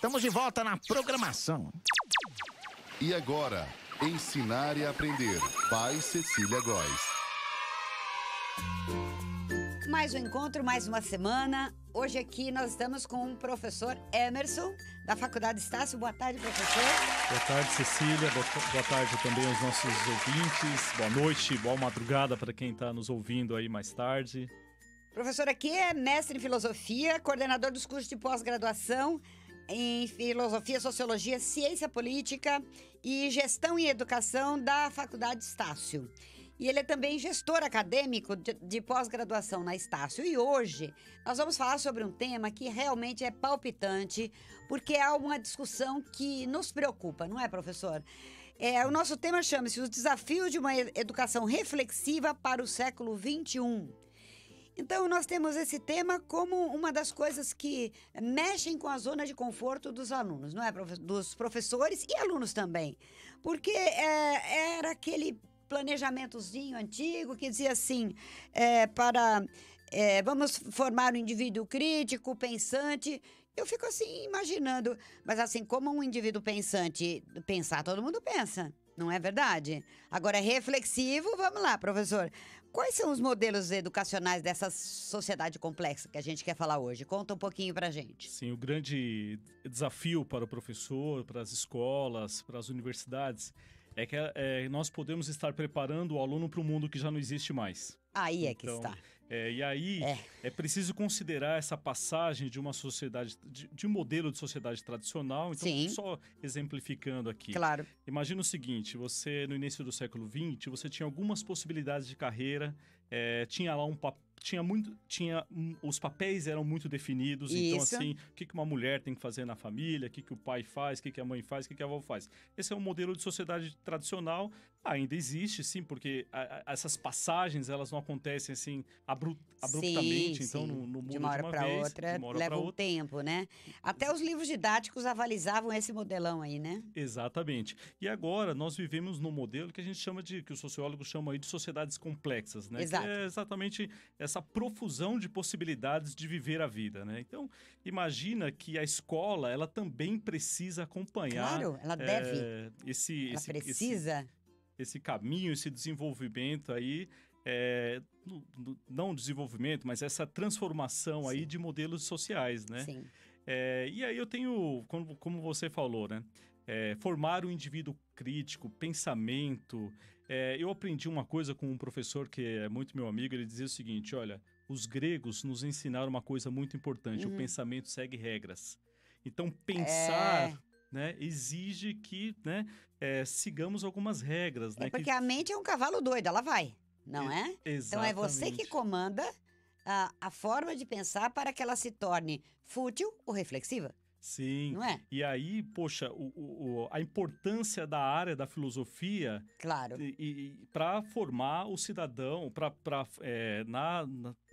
Estamos de volta na programação. E agora, Ensinar e Aprender, by Cecília Góes. Mais um encontro, mais uma semana. Hoje aqui nós estamos com o professor Emerson, da Faculdade Estácio. Boa tarde, professor. Boa tarde, Cecília. Boa tarde também aos nossos ouvintes. Boa noite, boa madrugada para quem está nos ouvindo aí mais tarde. O professor aqui é mestre em filosofia, coordenador dos cursos de pós-graduação em filosofia, sociologia, ciência política e gestão e educação da Faculdade Estácio. E ele é também gestor acadêmico de pós-graduação na Estácio. E hoje nós vamos falar sobre um tema que realmente é palpitante, porque é uma discussão que nos preocupa, não é, professor? O nosso tema chama-se Os Desafios de uma Educação Reflexiva para o Século XXI. Então, nós temos esse tema como uma das coisas que mexem com a zona de conforto dos alunos, não é? Dos professores e alunos também. Porque era aquele planejamentozinho antigo que dizia assim, vamos formar um indivíduo crítico, pensante. Eu fico assim imaginando, mas assim, como um indivíduo pensante, pensar todo mundo pensa. Não é verdade? Agora, reflexivo, vamos lá, professor. Quais são os modelos educacionais dessa sociedade complexa que a gente quer falar hoje? Conta um pouquinho pra gente. Sim, o grande desafio para o professor, para as escolas, para as universidades, é que nós podemos estar preparando o aluno para um mundo que já não existe mais. Aí é que está. E aí é preciso considerar essa passagem de uma sociedade, de um modelo de sociedade tradicional. Então, Sim. Só exemplificando aqui. Claro. Imagina o seguinte, você no início do século XX, você tinha algumas possibilidades de carreira, tinha lá os papéis eram muito definidos. Isso. Então, assim, o que uma mulher tem que fazer na família, o que o pai faz, o que a mãe faz, o que a avó faz. Esse é um modelo de sociedade tradicional, ainda existe, sim, porque essas passagens, elas não acontecem assim abruptamente, sim, então sim. no mundo de uma hora para outra, leva um tempo, né? Até os livros didáticos avalizavam esse modelão aí, né? Exatamente. E agora nós vivemos num modelo que a gente chama que os sociólogos chamam aí de sociedades complexas, né? Exato. Que é exatamente essa profusão de possibilidades de viver a vida, né? Então, imagina que a escola, ela também precisa acompanhar... Claro, ela deve. Ela precisa. Esse caminho, esse desenvolvimento aí, não desenvolvimento, mas essa transformação Sim. aí de modelos sociais, né? Sim. E aí eu tenho, como você falou, né? Formar um indivíduo crítico, pensamento. Eu aprendi uma coisa com um professor que é muito meu amigo, ele dizia o seguinte, olha, os gregos nos ensinaram uma coisa muito importante, o pensamento segue regras. Então, pensar... Né, exige que, né, sigamos algumas regras. Né, porque a mente é um cavalo doido, ela vai, não é? Exatamente. Então é você que comanda a forma de pensar para que ela se torne fútil ou reflexiva. Sim. Não é? E aí, poxa, a importância da área da filosofia... Claro. Para formar o cidadão,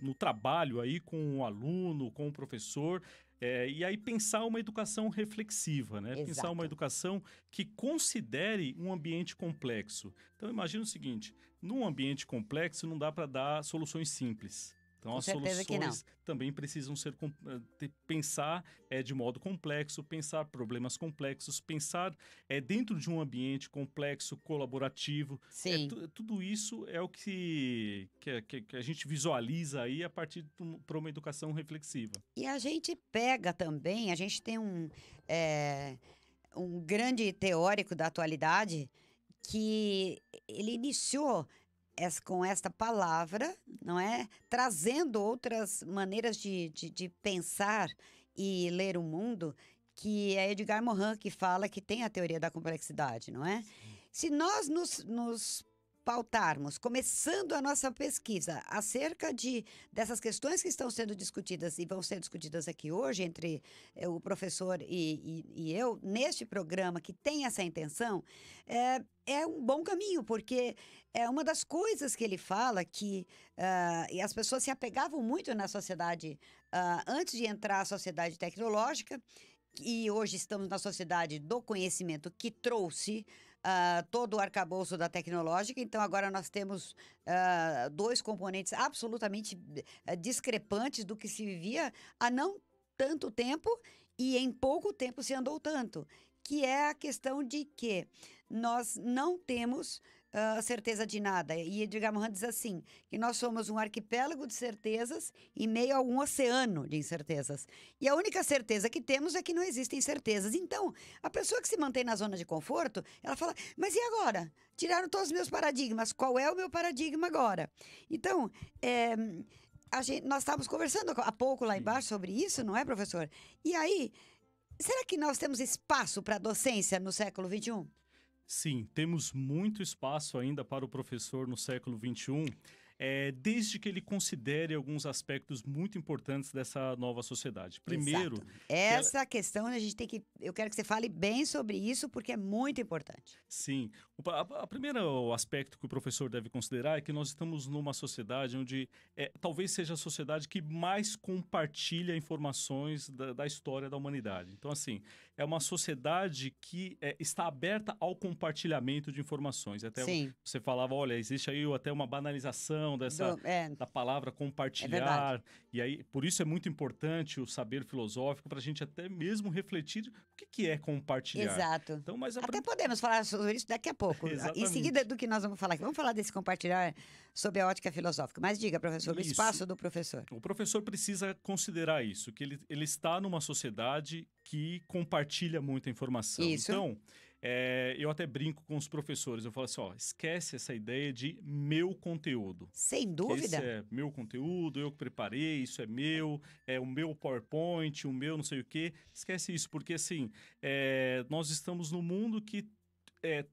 no trabalho aí com o aluno, com o professor... e aí pensar uma educação reflexiva, né? Exato. Pensar uma educação que considere um ambiente complexo. Então, imagina o seguinte, num ambiente complexo não dá para dar soluções simples. Então, as soluções também precisam pensar de modo complexo, pensar problemas complexos, pensar dentro de um ambiente complexo, colaborativo. Sim. Tudo isso é o que a gente visualiza aí a partir para uma educação reflexiva. E a gente pega também, a gente tem um grande teórico da atualidade que ele iniciou com esta palavra, não é? Trazendo outras maneiras de pensar e ler o mundo, que é Edgar Morin, que fala que tem a teoria da complexidade, não é? Se nós nos pautarmos, começando a nossa pesquisa acerca dessas questões que estão sendo discutidas e vão ser discutidas aqui hoje entre o professor e eu, neste programa que tem essa intenção, é um bom caminho, porque é uma das coisas que ele fala que e as pessoas se apegavam muito na sociedade antes de entrar a sociedade tecnológica, e hoje estamos na sociedade do conhecimento que trouxe todo o arcabouço da tecnológica. Então, agora nós temos dois componentes absolutamente discrepantes do que se vivia há não tanto tempo e em pouco tempo se andou tanto, que é a questão de que nós não temos certeza de nada. E Edgar Morin diz assim, que nós somos um arquipélago de certezas em meio a um oceano de incertezas. E a única certeza que temos é que não existem certezas. Então, a pessoa que se mantém na zona de conforto, ela fala, mas e agora? Tiraram todos os meus paradigmas, qual é o meu paradigma agora? Então, nós estávamos conversando há pouco lá embaixo sobre isso, não é, professor? E aí, será que nós temos espaço para a docência no século XXI? Sim, temos muito espaço ainda para o professor no século XXI, desde que ele considere alguns aspectos muito importantes dessa nova sociedade. Primeiro, exato. Essa questão eu quero que você fale bem sobre isso, porque é muito importante. Sim. O primeiro aspecto que o professor deve considerar é que nós estamos numa sociedade onde talvez seja a sociedade que mais compartilha informações da história da humanidade. Então, assim, é uma sociedade que está aberta ao compartilhamento de informações. Até Sim. você falava, olha, existe aí até uma banalização da palavra compartilhar. E aí, por isso é muito importante o saber filosófico para a gente até mesmo refletir o que é compartilhar. Exato. Então, mas até podemos falar sobre isso daqui a pouco. Em seguida do que nós vamos falar aqui. Vamos falar desse compartilhar sob a ótica filosófica. Mas diga, professor, o espaço do professor. O professor precisa considerar isso, que ele está numa sociedade que compartilha muita informação. Isso. Então, eu até brinco com os professores. Eu falo assim, ó, esquece essa ideia de meu conteúdo. Sem dúvida. Esse é meu conteúdo, eu que preparei, isso é meu, é o meu PowerPoint, o meu não sei o quê. Esquece isso, porque assim, nós estamos num mundo que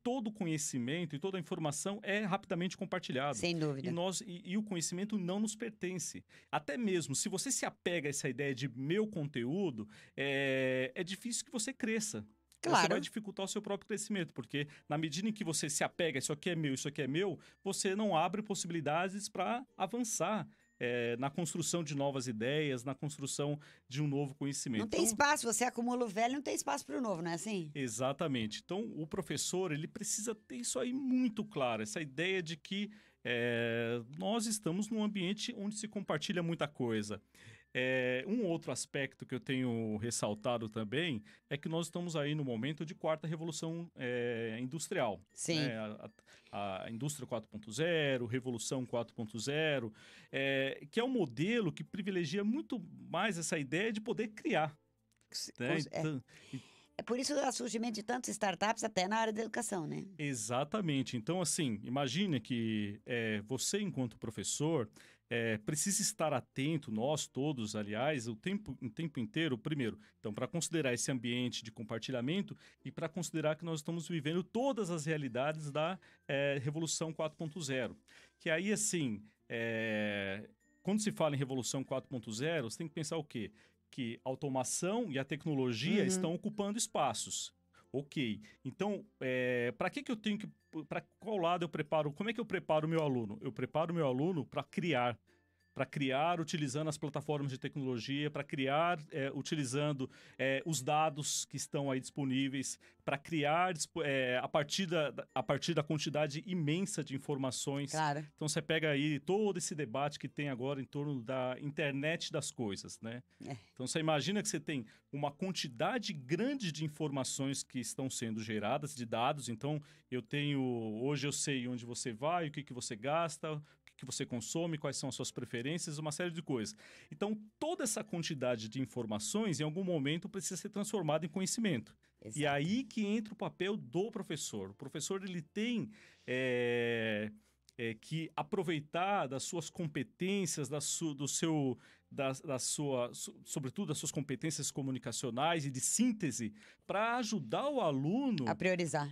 todo conhecimento e toda a informação é rapidamente compartilhado. Sem dúvida. E o conhecimento não nos pertence. Até mesmo, se você se apega a essa ideia de meu conteúdo, é difícil que você cresça. Claro. Você vai dificultar o seu próprio crescimento, porque na medida em que você se apega, isso aqui é meu, você não abre possibilidades para avançar na construção de novas ideias, na construção de um novo conhecimento. Não tem espaço, você acumula o velho, não tem espaço para o novo, não é assim? Exatamente. Então, o professor, ele precisa ter isso aí muito claro, essa ideia de que nós estamos num ambiente onde se compartilha muita coisa. Um outro aspecto que eu tenho ressaltado também é que nós estamos aí no momento de quarta revolução industrial. Sim. Né? A indústria 4.0, revolução 4.0, que é um modelo que privilegia muito mais essa ideia de poder criar. Né? Então, é por isso o surgimento de tantas startups até na área da educação, né? Exatamente. Então, assim, imagine que você, enquanto professor, precisa estar atento, nós todos, aliás, o tempo inteiro, primeiro, então, para considerar esse ambiente de compartilhamento e para considerar que nós estamos vivendo todas as realidades da Revolução 4.0. Que aí, assim, quando se fala em Revolução 4.0, você tem que pensar o quê? Que a automação e a tecnologia estão ocupando espaços. Ok. Então, para que eu tenho que... Para qual lado eu preparo? Como é que eu preparo o meu aluno? Eu preparo o meu aluno para criar utilizando as plataformas de tecnologia, para criar utilizando os dados que estão aí disponíveis, para criar a partir da quantidade imensa de informações. Claro. Então você pega aí todo esse debate que tem agora em torno da internet das coisas, né? Então você imagina que você tem uma quantidade grande de informações que estão sendo geradas, de dados. Então hoje eu sei onde você vai, o que você gasta, que você consome, quais são as suas preferências, uma série de coisas. Então, toda essa quantidade de informações, em algum momento, precisa ser transformada em conhecimento. Exato. E aí que entra o papel do professor. O professor, ele tem que aproveitar das suas competências, sobretudo das suas competências comunicacionais e de síntese, para ajudar o aluno a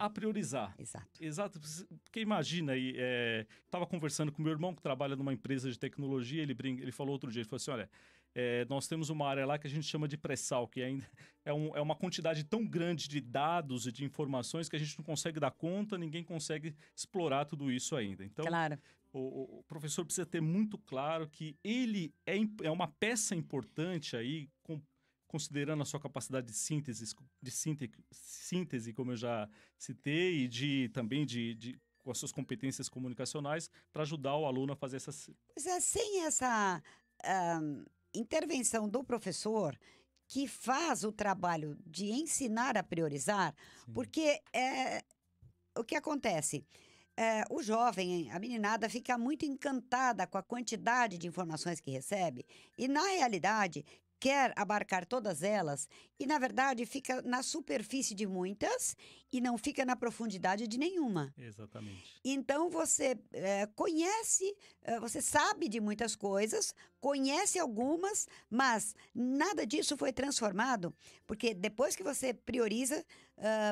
priorizar. Exato. Porque imagina, estava conversando com meu irmão que trabalha numa empresa de tecnologia, ele falou outro dia, ele falou assim, olha, nós temos uma área lá que a gente chama de pré-sal, que ainda é uma quantidade tão grande de dados e de informações que a gente não consegue dar conta, ninguém consegue explorar tudo isso ainda. Então, claro. O professor precisa ter muito claro que ele é uma peça importante aí, considerando a sua capacidade de síntese, como eu já citei, e também com as suas competências comunicacionais, para ajudar o aluno a fazer essas... Pois sem essa intervenção do professor, que faz o trabalho de ensinar a priorizar, Sim. porque o que acontece? O jovem, a meninada, fica muito encantada com a quantidade de informações que recebe e, na realidade, quer abarcar todas elas e, na verdade, fica na superfície de muitas e não fica na profundidade de nenhuma. Exatamente. Então, você conhece, você sabe de muitas coisas, conhece algumas, mas nada disso foi transformado, porque depois que você prioriza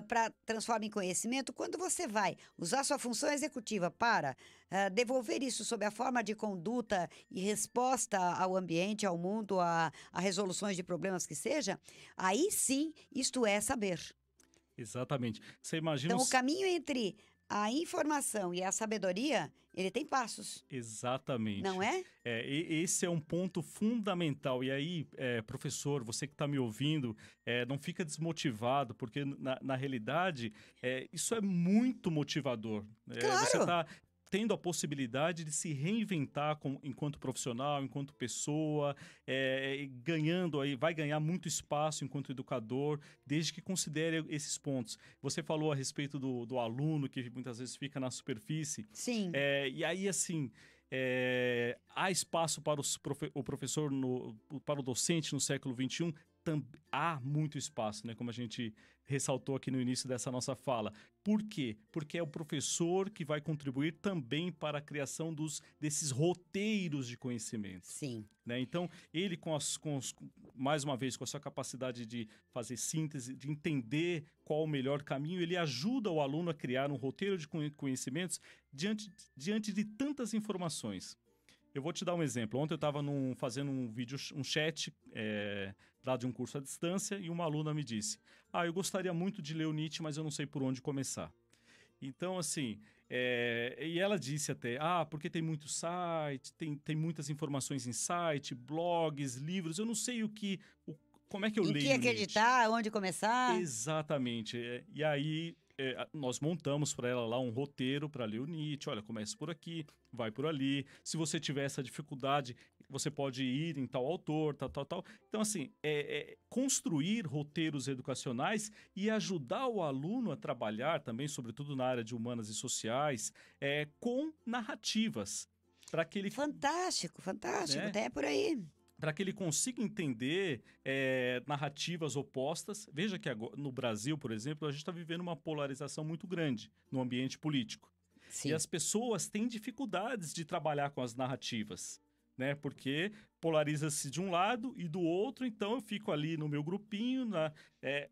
para transformar em conhecimento, quando você vai usar sua função executiva para devolver isso sob a forma de conduta e resposta ao ambiente, ao mundo, a resoluções de problemas que seja, aí sim, isto é saber. Exatamente. Você imagina Então, o caminho entre a informação e a sabedoria, ele tem passos, Exatamente. não é? Esse é um ponto fundamental. E aí, professor, você que está me ouvindo, não fica desmotivado, porque na realidade, isso é muito motivador. Claro. Você está tendo a possibilidade de se reinventar enquanto profissional, enquanto pessoa, ganhando aí, vai ganhar muito espaço enquanto educador, desde que considere esses pontos. Você falou a respeito do aluno que muitas vezes fica na superfície. Sim. E aí, assim, há espaço para o professor, para o docente no século XXI? Há muito espaço, né? Como a gente ressaltou aqui no início dessa nossa fala. Por quê? Porque é o professor que vai contribuir também para a criação desses roteiros de conhecimento. Sim. Né? Então, ele, mais uma vez, com a sua capacidade de fazer síntese, de entender qual o melhor caminho, ele ajuda o aluno a criar um roteiro de conhecimentos diante de tantas informações. Eu vou te dar um exemplo. Ontem eu estava fazendo um chat lá de um curso à distância e uma aluna me disse: eu gostaria muito de ler o Nietzsche, mas eu não sei por onde começar. Então, assim, e ela disse até, porque tem muito site, tem muitas informações em site, blogs, livros, eu não sei como é que eu leio Em que acreditar, onde começar. Exatamente. E aí, nós montamos para ela lá um roteiro para ler o Nietzsche. Olha, começa por aqui, vai por ali. Se você tiver essa dificuldade, você pode ir em tal autor, tal. Então, assim, construir roteiros educacionais e ajudar o aluno a trabalhar também, sobretudo na área de humanas e sociais, com narrativas. Para que ele... Fantástico, Né? até por aí. Para que ele consiga entender narrativas opostas. Veja que agora, no Brasil, por exemplo, a gente está vivendo uma polarização muito grande no ambiente político. Sim. E as pessoas têm dificuldades de trabalhar com as narrativas, né? Porque polariza-se de um lado e do outro, então eu fico ali no meu grupinho,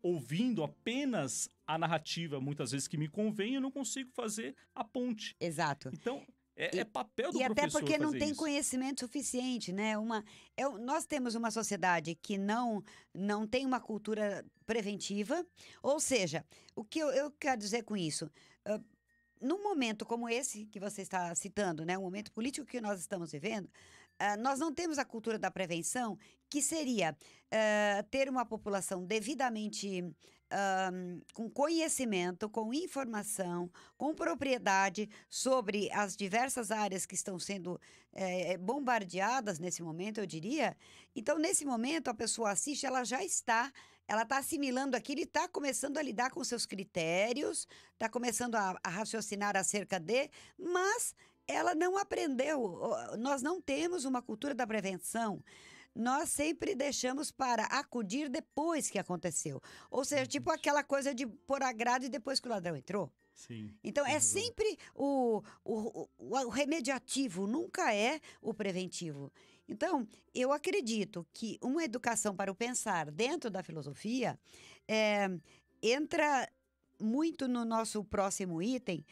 ouvindo apenas a narrativa, muitas vezes que me convém, e eu não consigo fazer a ponte. Exato. Então, é papel do E até professor porque não fazer tem isso. conhecimento suficiente, né? Nós temos uma sociedade que não tem uma cultura preventiva, ou seja, o que eu quero dizer com isso? Num momento como esse que você está citando, né? Um momento político que nós estamos vivendo, nós não temos a cultura da prevenção, que seria ter uma população devidamente com conhecimento, com informação, com propriedade sobre as diversas áreas que estão sendo bombardeadas nesse momento, eu diria. Então, nesse momento, a pessoa assiste, ela está assimilando aquilo e está começando a lidar com seus critérios, está começando a raciocinar acerca mas ela não aprendeu. Nós não temos uma cultura da prevenção. Nós sempre deixamos para acudir depois que aconteceu. Ou seja, tipo aquela coisa de pôr a grade depois que o ladrão entrou. Sim. Então, é sempre o remediativo, nunca é o preventivo. Então, eu acredito que uma educação para o pensar dentro da filosofia entra muito no nosso próximo item,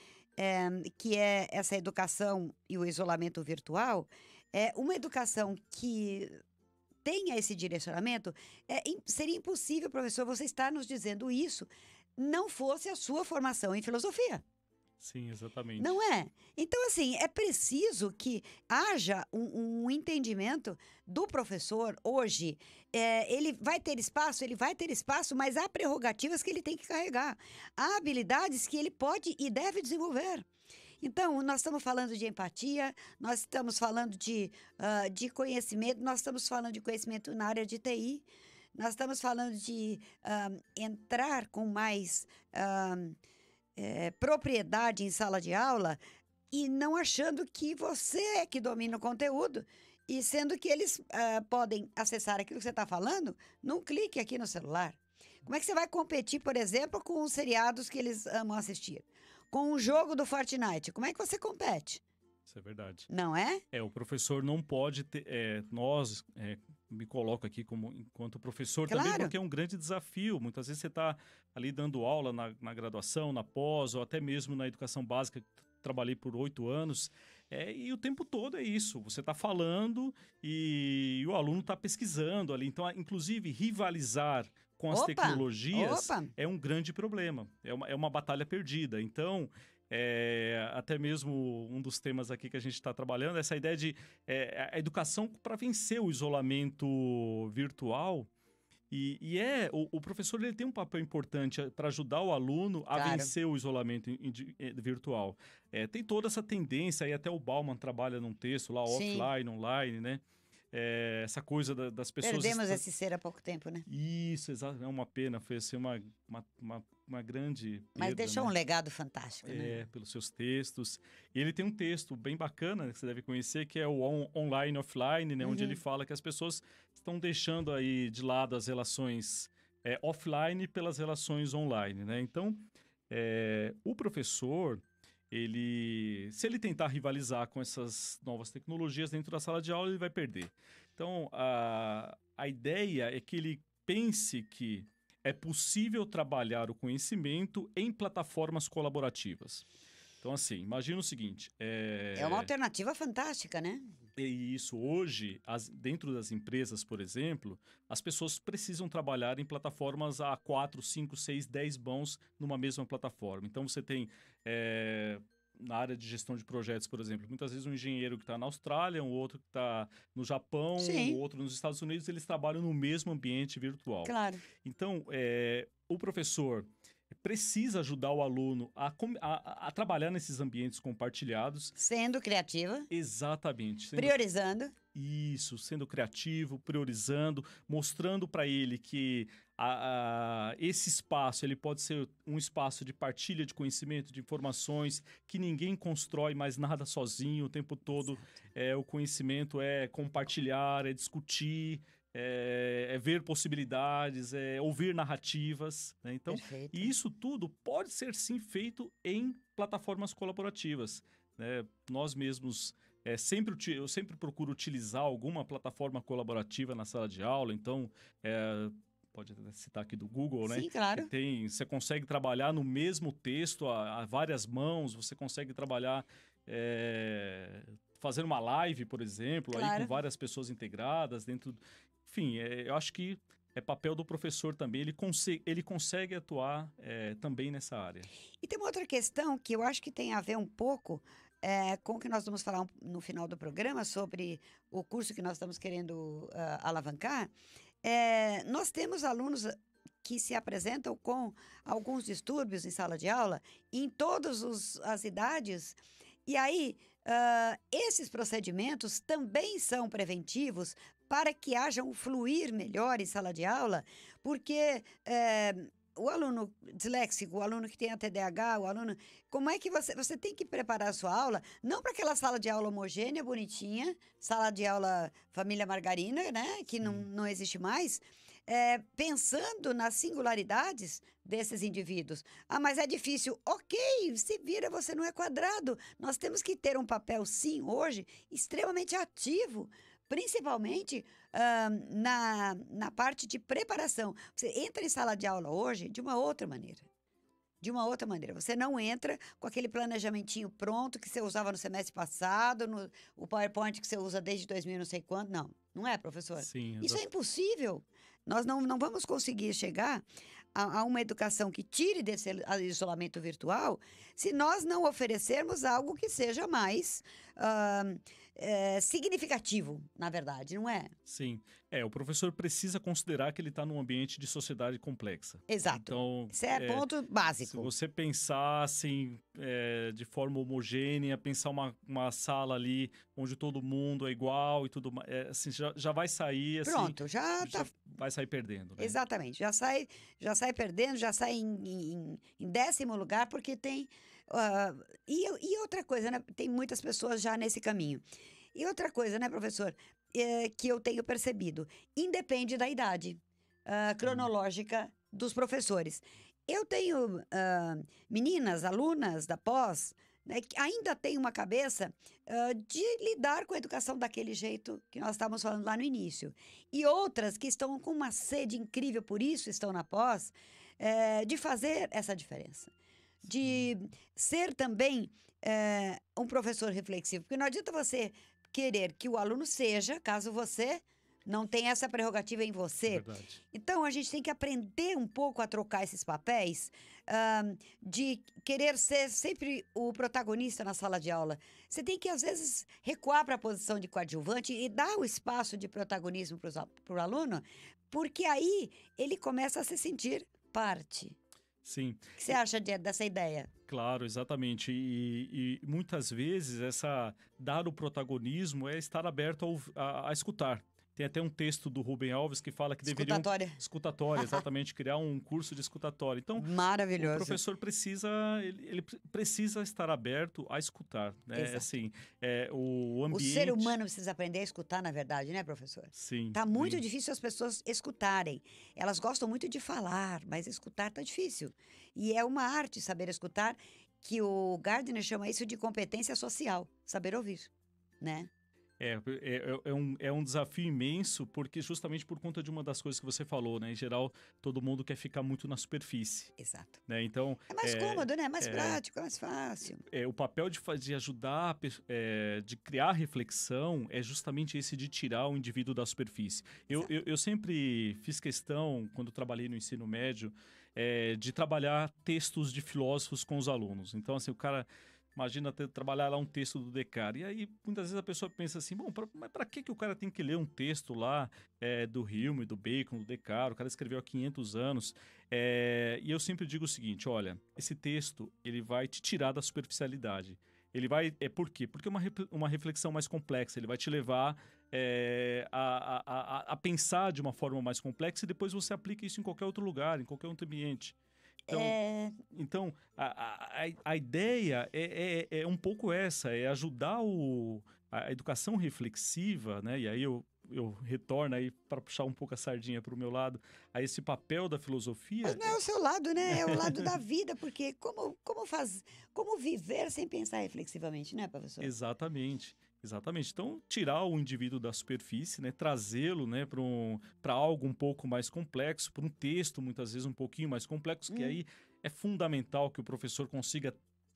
que é essa educação e o isolamento virtual. É uma educação que tenha esse direcionamento. Seria impossível, professor, você estar nos dizendo isso, não fosse a sua formação em filosofia. Sim, exatamente. Não é? Então, assim, é preciso que haja um entendimento do professor hoje. Ele vai ter espaço, mas há prerrogativas que ele tem que carregar. Há habilidades que ele pode e deve desenvolver. Então, nós estamos falando de empatia, nós estamos falando de conhecimento, nós estamos falando de conhecimento na área de TI. nós estamos falando de entrar com mais propriedade em sala de aula e não achando que você é que domina o conteúdo e sendo que eles podem acessar aquilo que você está falando num clique aqui no celular. Como é que você vai competir, por exemplo, com os seriados que eles amam assistir? Com o jogo do Fortnite, como é que você compete? Isso é verdade. Não é? O professor não pode ter... me coloco aqui enquanto professor também, Claro. porque é um grande desafio. Muitas vezes você está ali dando aula na graduação, na pós, ou até mesmo na educação básica, que trabalhei por 8 anos, e o tempo todo é isso. Você está falando e o aluno está pesquisando ali. Então, inclusive, rivalizar com as tecnologias é um grande problema. É uma batalha perdida. Então... até mesmo um dos temas aqui que a gente está trabalhando, essa ideia de a educação para vencer o isolamento virtual. O professor ele tem um papel importante para ajudar o aluno a vencer o isolamento virtual. Tem toda essa tendência, aí até o Bauman trabalha num texto lá, offline, online, né? Essa coisa das pessoas... Perdemos esse ser há pouco tempo, né? Isso, exato. É uma pena, foi assim, uma grande perda, mas deixou um legado fantástico, né? Pelos seus textos. E ele tem um texto bem bacana, que você deve conhecer, que é o Online Offline, né? Onde ele fala que as pessoas estão deixando aí de lado as relações offline pelas relações online, né? Então, o professor... se ele tentar rivalizar com essas novas tecnologias dentro da sala de aula, ele vai perder. Então, a ideia é que ele pense que é possível trabalhar o conhecimento em plataformas colaborativas. Então, assim, imagina o seguinte... É uma alternativa fantástica, né? E isso hoje, dentro das empresas, por exemplo, as pessoas precisam trabalhar em plataformas a 4, 5, 6, 10 mãos numa mesma plataforma. Então, você tem, na área de gestão de projetos, por exemplo, muitas vezes um engenheiro que está na Austrália, um outro que está no Japão, um outro nos Estados Unidos, eles trabalham no mesmo ambiente virtual. Claro. Então, o professor... precisa ajudar o aluno a trabalhar nesses ambientes compartilhados. Sendo criativa. Exatamente. Priorizando. Isso, sendo criativo, priorizando, mostrando para ele que esse espaço ele pode ser um espaço de partilha de conhecimento, de informações, que ninguém constrói mais nada sozinho o tempo todo. O conhecimento é compartilhar, é discutir, é ver possibilidades, é ouvir narrativas, né? Então, e isso tudo pode ser sim feito em plataformas colaborativas, né? Nós mesmos, eu sempre procuro utilizar alguma plataforma colaborativa na sala de aula, então pode citar aqui do Google, né? Sim, claro. Você consegue trabalhar no mesmo texto a várias mãos, você consegue trabalhar fazendo uma live, por exemplo, aí com várias pessoas integradas dentro... Enfim, eu acho que é papel do professor também, ele consegue atuar também nessa área. E tem uma outra questão que eu acho que tem a ver um pouco com o que nós vamos falar no final do programa sobre o curso que nós estamos querendo alavancar. Nós temos alunos que se apresentam com alguns distúrbios em sala de aula, em todas as idades, e aí esses procedimentos também são preventivos para que haja um fluir melhor em sala de aula, porque o aluno disléxico, o aluno que tem a TDAH, o aluno... Como é que você tem que preparar a sua aula, não para aquela sala de aula homogênea, bonitinha, sala de aula família margarina, né, que não existe mais, pensando nas singularidades desses indivíduos. Mas é difícil. Ok, se vira, você não é quadrado. Nós temos que ter um papel, sim, hoje, extremamente ativo, principalmente na parte de preparação. Você entra em sala de aula hoje de uma outra maneira. De uma outra maneira. Você não entra com aquele planejamentinho pronto que você usava no semestre passado, o PowerPoint que você usa desde 2000 não sei quando. Não é, professor? Sim, isso é impossível. Nós não vamos conseguir chegar a uma educação que tire desse isolamento virtual se nós não oferecermos algo que seja mais significativo, na verdade, não é? Sim. O professor precisa considerar que ele está num ambiente de sociedade complexa. Exato. Então, Isso é ponto se básico. você pensar assim, de forma homogênea, pensar uma sala ali onde todo mundo é igual e tudo mais, assim, já vai sair assim, Pronto, já tá. vai sair perdendo, né? Exatamente. Já sai perdendo, já sai em 10º lugar, porque tem. E outra coisa, né? Tem muitas pessoas já nesse caminho. E outra coisa, né, professor, que eu tenho percebido, independe da idade cronológica dos professores. Eu tenho meninas, alunas da pós, né, que ainda têm uma cabeça de lidar com a educação daquele jeito que nós estávamos falando lá no início. E outras que estão com uma sede incrível, por isso estão na pós, de fazer essa diferença. De ser também um professor reflexivo. Porque não adianta você querer que o aluno seja, caso você não tenha essa prerrogativa em você. Verdade. Então, a gente tem que aprender um pouco a trocar esses papéis, de querer ser sempre o protagonista na sala de aula. Você tem que, às vezes, recuar para a posição de coadjuvante e dar o espaço de protagonismo para o aluno, porque aí ele começa a se sentir parte. Sim. O que você acha dessa ideia? Claro, exatamente. E muitas vezes dar o protagonismo é estar aberto a escutar. Tem até um texto do Rubem Alves que fala que deveriam... Escutatória, exatamente, criar um curso de escutatória. Então, maravilhoso. O professor ele precisa estar aberto a escutar, né? Exato. Assim, o ambiente... O ser humano precisa aprender a escutar, na verdade, né, professor? Sim. Tá muito difícil as pessoas escutarem. Elas gostam muito de falar, mas escutar tá difícil. E é uma arte saber escutar, que o Gardner chama isso de competência social, saber ouvir, né? É um desafio imenso, porque justamente por conta de uma das coisas que você falou, né? Em geral, todo mundo quer ficar muito na superfície. Exato. Né? Então, é mais cômodo, né? É mais prático, é mais fácil. O papel de ajudar, de criar reflexão, é justamente esse de tirar o indivíduo da superfície. Eu sempre fiz questão, quando trabalhei no ensino médio, de trabalhar textos de filósofos com os alunos. Então, assim, o cara... Imagina trabalhar lá um texto do Descartes. E aí, muitas vezes a pessoa pensa assim, bom, mas para que o cara tem que ler um texto lá do Hume, do Bacon, do Descartes? O cara escreveu há 500 anos. E eu sempre digo o seguinte, olha, esse texto, ele vai te tirar da superficialidade. Ele vai... Por quê? Porque é uma reflexão mais complexa. Ele vai te levar a pensar de uma forma mais complexa e depois você aplica isso em qualquer outro lugar, em qualquer outro ambiente. Então, a ideia é um pouco essa, é ajudar a educação reflexiva, né? E aí eu retorno aí para puxar um pouco a sardinha para o meu lado, a esse papel da filosofia. Mas não é o seu lado, né? É o lado da vida, porque como viver sem pensar reflexivamente, né, professor? Exatamente. Então, tirar o indivíduo da superfície, né, trazê-lo, né, para algo um pouco mais complexo, para um texto, muitas vezes, um pouquinho mais complexo, que aí é fundamental que o professor consiga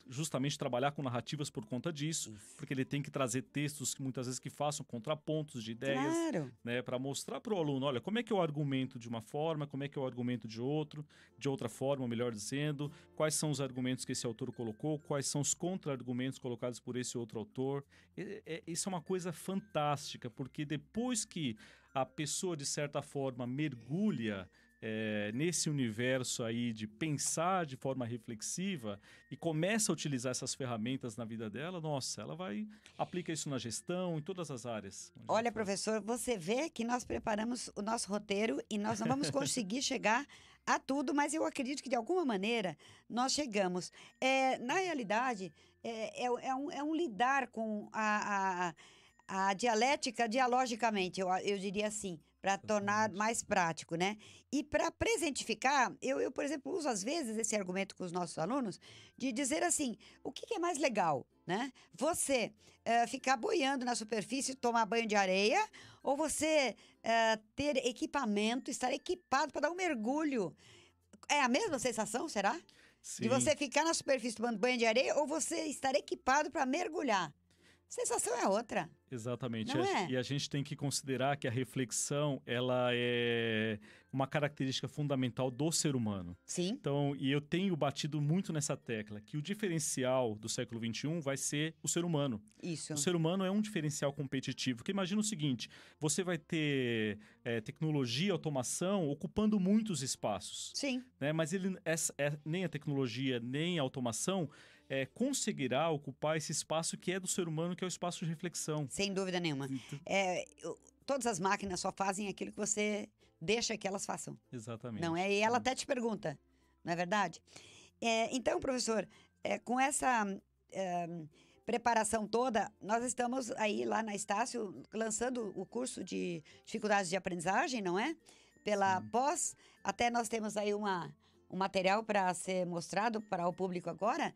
justamente trabalhar com narrativas por conta disso, porque ele tem que trazer textos que muitas vezes que façam contrapontos de ideias, claro, né, para mostrar para o aluno, olha, como é que eu argumento de uma forma, como é que eu argumento de outra forma, melhor dizendo, quais são os argumentos que esse autor colocou, quais são os contra-argumentos colocados por esse outro autor. Isso é uma coisa fantástica, porque depois que a pessoa, de certa forma, mergulha nesse universo aí de pensar de forma reflexiva e começa a utilizar essas ferramentas na vida dela, nossa, ela aplica isso na gestão, em todas as áreas. Olha, professor, você vê que nós preparamos o nosso roteiro e nós não vamos conseguir chegar a tudo, mas eu acredito que de alguma maneira nós chegamos. Na realidade, é um lidar com a dialética dialogicamente, eu diria assim, para tornar mais prático, né? E para presentificar, eu, por exemplo, uso às vezes esse argumento com os nossos alunos de dizer assim, o que é mais legal, né? Você ficar boiando na superfície, tomar banho de areia, ou você ter equipamento, estar equipado para dar um mergulho. É a mesma sensação, será? Sim. De você ficar na superfície tomando banho de areia, ou você estar equipado para mergulhar. A sensação é outra. Exatamente. Não é? E a gente tem que considerar que a reflexão, ela é uma característica fundamental do ser humano. Sim. Então, e eu tenho batido muito nessa tecla, que o diferencial do século XXI vai ser o ser humano. Isso. O ser humano é um diferencial competitivo, porque imagina o seguinte, você vai ter tecnologia, automação ocupando muitos espaços, Sim. né? Mas nem a tecnologia, nem a automação conseguirá ocupar esse espaço que é do ser humano, que é o espaço de reflexão. Sem dúvida nenhuma. Todas as máquinas só fazem aquilo que você deixa que elas façam. Exatamente. Não é? E ela até te pergunta, não é verdade? Então, professor, com essa preparação toda, nós estamos aí lá na Estácio lançando o curso de dificuldades de aprendizagem, não é? Pela pós, até nós temos aí um material para ser mostrado para o público agora,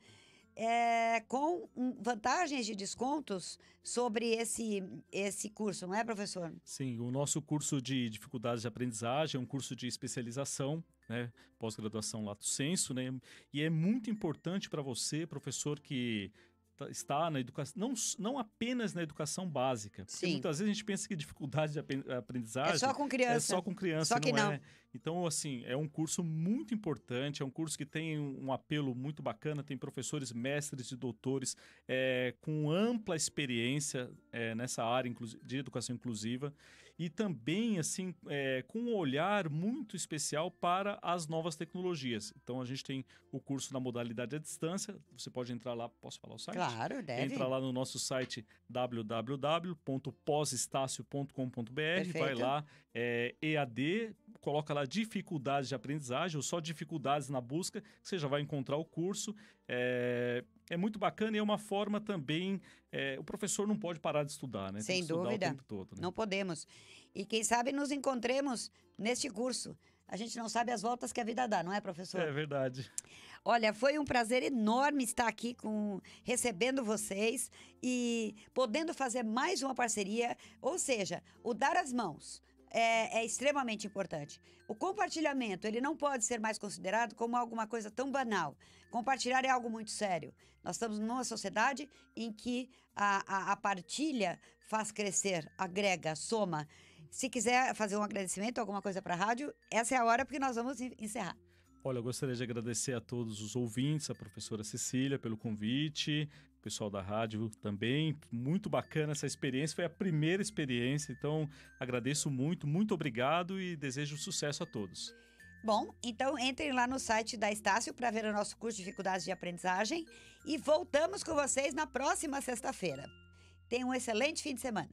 com vantagens de descontos sobre esse curso, não é, professor? Sim, o nosso curso de dificuldades de aprendizagem é um curso de especialização, né, pós-graduação Lato Sensu, né, e é muito importante para você, professor, que está na educação, não apenas na educação básica, porque Sim. muitas vezes a gente pensa que dificuldade de aprendizagem É só com criança. é só com criança, Só que não. é. Então, assim, é um curso muito importante, é um curso que tem um apelo muito bacana, tem professores, mestres e doutores com ampla experiência nessa área de educação inclusiva e também, assim, com um olhar muito especial para as novas tecnologias. Então, a gente tem o curso na modalidade à distância, você pode entrar lá, posso falar o site? Claro, deve. Entra lá no nosso site www.posestácio.com.br, vai lá, EAD, coloca lá dificuldades de aprendizagem ou só dificuldades na busca, você já vai encontrar o curso. É muito bacana e é uma forma também... o professor não pode parar de estudar, né? Sem tem que estudar dúvida. o tempo todo. Né? Não podemos. E quem sabe nos encontremos neste curso. A gente não sabe as voltas que a vida dá, não é, professor? É verdade. Olha, foi um prazer enorme estar aqui recebendo vocês e podendo fazer mais uma parceria, ou seja, o dar as mãos é extremamente importante. O compartilhamento, ele não pode ser mais considerado como alguma coisa tão banal. Compartilhar é algo muito sério. Nós estamos numa sociedade em que a partilha faz crescer, agrega, soma. Se quiser fazer um agradecimento, alguma coisa para a rádio, essa é a hora porque nós vamos encerrar. Olha, eu gostaria de agradecer a todos os ouvintes, a professora Cecília pelo convite, o pessoal da rádio também. Muito bacana essa experiência, foi a primeira experiência, então agradeço muito, muito obrigado e desejo sucesso a todos. Bom, então entrem lá no site da Estácio para ver o nosso curso de dificuldades de aprendizagem e voltamos com vocês na próxima sexta-feira. Tenham um excelente fim de semana.